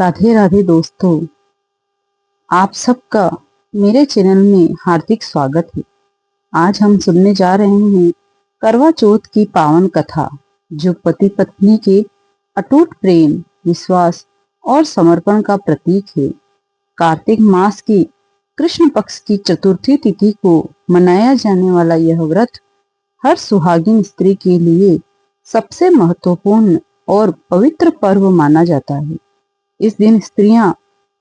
राधे राधे दोस्तों, आप सबका मेरे चैनल में हार्दिक स्वागत है। आज हम सुनने जा रहे हैं करवा चौथ की पावन कथा, जो पति पत्नी के अटूट प्रेम, विश्वास और समर्पण का प्रतीक है। कार्तिक मास की कृष्ण पक्ष की चतुर्थी तिथि को मनाया जाने वाला यह व्रत हर सुहागिन स्त्री के लिए सबसे महत्वपूर्ण और पवित्र पर्व माना जाता है। इस दिन स्त्रियां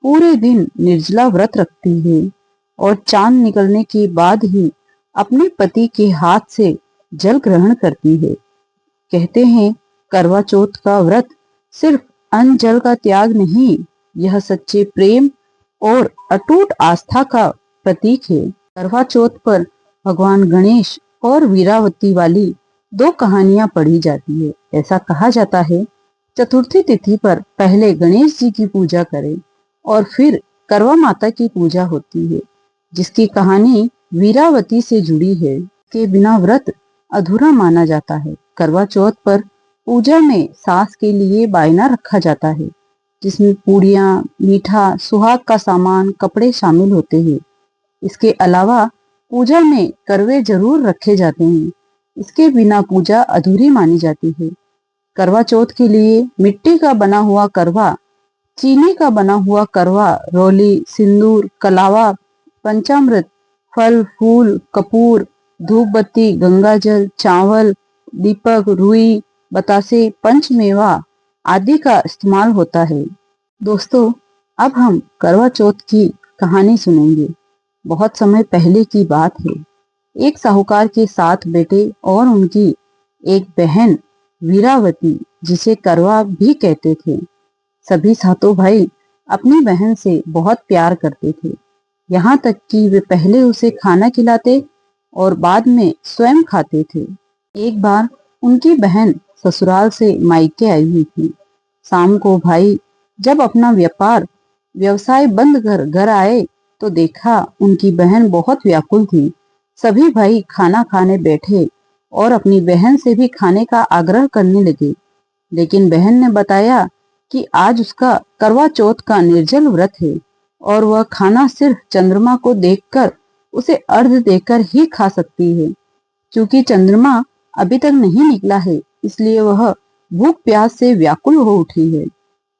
पूरे दिन निर्जला व्रत रखती है और चांद निकलने के बाद ही अपने पति के हाथ से जल ग्रहण करती है। कहते हैं, करवा चौथ का व्रत सिर्फ अन्न जल का त्याग नहीं, यह सच्चे प्रेम और अटूट आस्था का प्रतीक है। करवा चौथ पर भगवान गणेश और वीरावती वाली दो कहानियां पढ़ी जाती है। ऐसा कहा जाता है, चतुर्थी तिथि पर पहले गणेश जी की पूजा करें और फिर करवा माता की पूजा होती है, जिसकी कहानी वीरावती से जुड़ी है। के बिना व्रत अधूरा माना जाता है। करवा चौथ पर पूजा में सास के लिए बायना रखा जाता है, जिसमें पूड़ियाँ, मीठा, सुहाग का सामान, कपड़े शामिल होते हैं। इसके अलावा पूजा में करवे जरूर रखे जाते हैं। इसके बिना पूजा अधूरी मानी जाती है। करवा चौथ के लिए मिट्टी का बना हुआ करवा, चीनी का बना हुआ करवा, रोली, सिंदूर, कलावा, पंचामृत, फल फूल, कपूर, धूप बत्ती, गंगाजल, चावल, दीपक, रुई, बतासे, पंचमेवा आदि का इस्तेमाल होता है। दोस्तों, अब हम करवा चौथ की कहानी सुनेंगे। बहुत समय पहले की बात है। एक साहूकार के 7 बेटे और उनकी एक बहन वीरावती, जिसे करवा भी कहते थे। सभी सातों भाई अपनी बहन से बहुत प्यार करते थे, यहाँ तक कि वे पहले उसे खाना खिलाते और बाद में स्वयं खाते थे। एक बार उनकी बहन ससुराल से मायके आई हुई थी। शाम को भाई जब अपना व्यवसाय बंद कर घर आए तो देखा उनकी बहन बहुत व्याकुल थी। सभी भाई खाना खाने बैठे और अपनी बहन से भी खाने का आग्रह करने लगे, लेकिन बहन ने बताया कि आज उसका करवा चौथ का निर्जल व्रत है और वह खाना सिर्फ चंद्रमा को देखकर उसे अर्घ्य देकर ही खा सकती है। क्योंकि चंद्रमा अभी तक नहीं निकला है, इसलिए वह भूख प्यास से व्याकुल हो उठी है।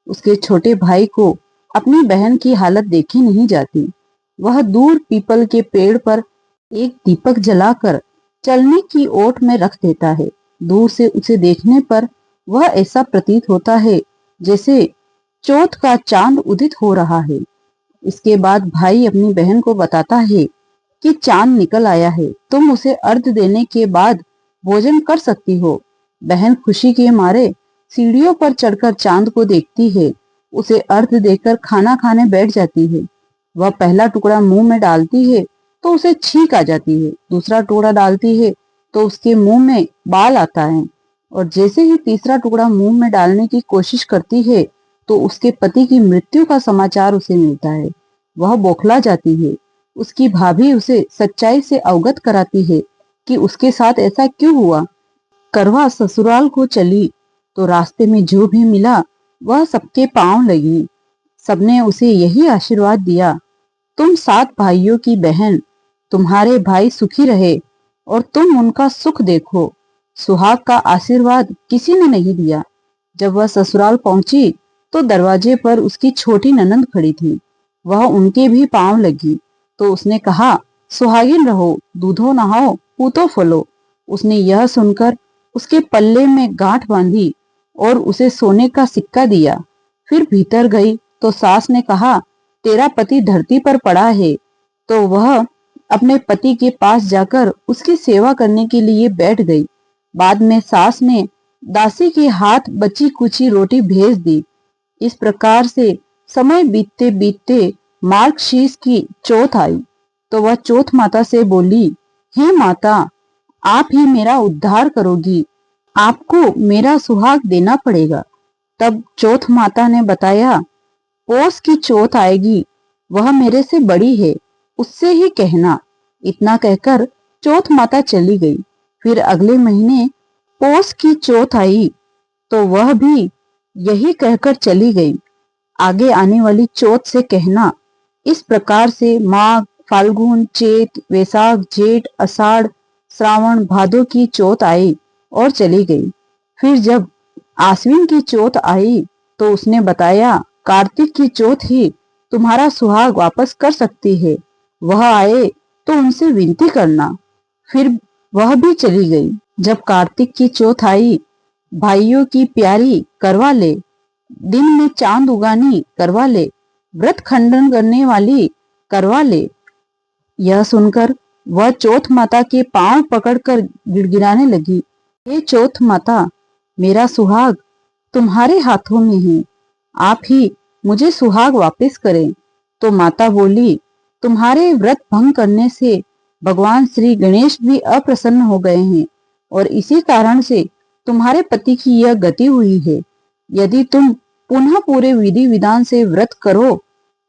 उसके छोटे भाई को अपनी बहन की हालत देखी नहीं जाती। वह दूर पीपल के पेड़ पर एक दीपक जलाकर चलने की ओट में रख देता है। दूर से उसे देखने पर वह ऐसा प्रतीत होता है जैसे चौथ का चांद उदित हो रहा है। इसके बाद भाई अपनी बहन को बताता है कि चांद निकल आया है, तुम उसे अर्घ्य देने के बाद भोजन कर सकती हो। बहन खुशी के मारे सीढ़ियों पर चढ़कर चांद को देखती है, उसे अर्घ्य देकर खाना खाने बैठ जाती है। वह पहला टुकड़ा मुंह में डालती है तो उसे छींक आ जाती है, दूसरा टुकड़ा डालती है तो उसके मुंह में बाल आता है, और जैसे ही तीसरा टुकड़ा मुंह में डालने की कोशिश करती है तो उसके पति की मृत्यु का समाचार उसे मिलता है। वह बौखला जाती है। उसकी भाभी उसे सच्चाई से अवगत कराती है कि उसके साथ ऐसा क्यों हुआ। करवा ससुराल को चली तो रास्ते में जो भी मिला वह सबके पांव लगी। सबने उसे यही आशीर्वाद दिया, तुम 7 भाइयों की बहन, तुम्हारे भाई सुखी रहे और तुम उनका सुख देखो। सुहाग का आशीर्वाद किसी ने नहीं दिया। जब वह ससुराल पहुंची तो दरवाजे पर उसकी छोटी ननंद खड़ी थी। वह उनके भी पांव लगी तो उसने कहा, सुहागिन रहो, दूधो नहाओ, पूतो फलो। उसने यह सुनकर उसके पल्ले में गांठ बांधी और उसे सोने का सिक्का दिया। फिर भीतर गई तो सास ने कहा, तेरा पति धरती पर पड़ा है। तो वह अपने पति के पास जाकर उसकी सेवा करने के लिए बैठ गई। बाद में सास ने दासी के हाथ बची कुची रोटी भेज दी। इस प्रकार से समय बीतते बीतते मार्गशीर्ष की चौथ आई तो वह चौथ माता से बोली, हे माता, आप ही मेरा उद्धार करोगी, आपको मेरा सुहाग देना पड़ेगा। तब चौथ माता ने बताया, पोस की चौथ आएगी, वह मेरे से बड़ी है, उससे ही कहना। इतना कहकर चौथ माता चली गई। फिर अगले महीने पोस की चौथ आई तो वह भी यही कहकर चली गई। आगे आने वाली चौथ से कहना। इस प्रकार से माघ, फाल्गुन, चैत, वैशाख, जेठ, आषाढ़, श्रावण, भादो की चौथ आई और चली गई। फिर जब आश्विन की चौथ आई तो उसने बताया, कार्तिक की चौथ ही तुम्हारा सुहाग वापस कर सकती है। वह आए तो उनसे विनती करना। फिर वह भी चली गई। जब कार्तिक की चौथ आई, भाइयों की प्यारी करवा ले, दिन में चांद उगानी करवा ले, व्रत खंडन करने वाली करवा ले। यह सुनकर वह चौथ माता के पांव पकड़कर गिड़गिड़ाने लगी। हे चौथ माता, मेरा सुहाग तुम्हारे हाथों में है, आप ही मुझे सुहाग वापस करें। तो माता बोली, तुम्हारे व्रत भंग करने से भगवान श्री गणेश भी अप्रसन्न हो गए हैं और इसी कारण से तुम्हारे पति की यह गति हुई है। यदि तुम पुनः पूरे विधि विधान से व्रत करो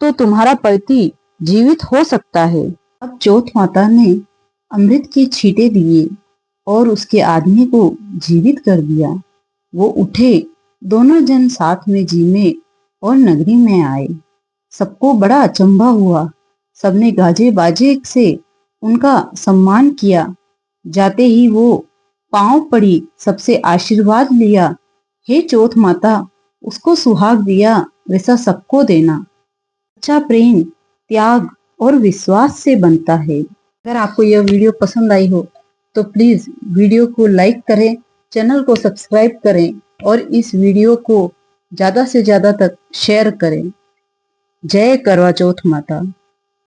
तो तुम्हारा पति जीवित हो सकता है। अब चौथ माता ने अमृत के छींटे दिए और उसके आदमी को जीवित कर दिया। वो उठे, दोनों जन साथ में जीमे और नगरी में आए। सबको बड़ा अचंभा हुआ। सबने गाजे बाजे से उनका सम्मान किया। जाते ही वो पांव पड़ी, सबसे आशीर्वाद लिया। हे चौथ माता, उसको सुहाग दिया वैसा सबको देना। अच्छा प्रेम त्याग और विश्वास से बनता है। अगर आपको यह वीडियो पसंद आई हो तो प्लीज वीडियो को लाइक करें, चैनल को सब्सक्राइब करें और इस वीडियो को ज्यादा से ज्यादा तक शेयर करें। जय करवा चौथ माता।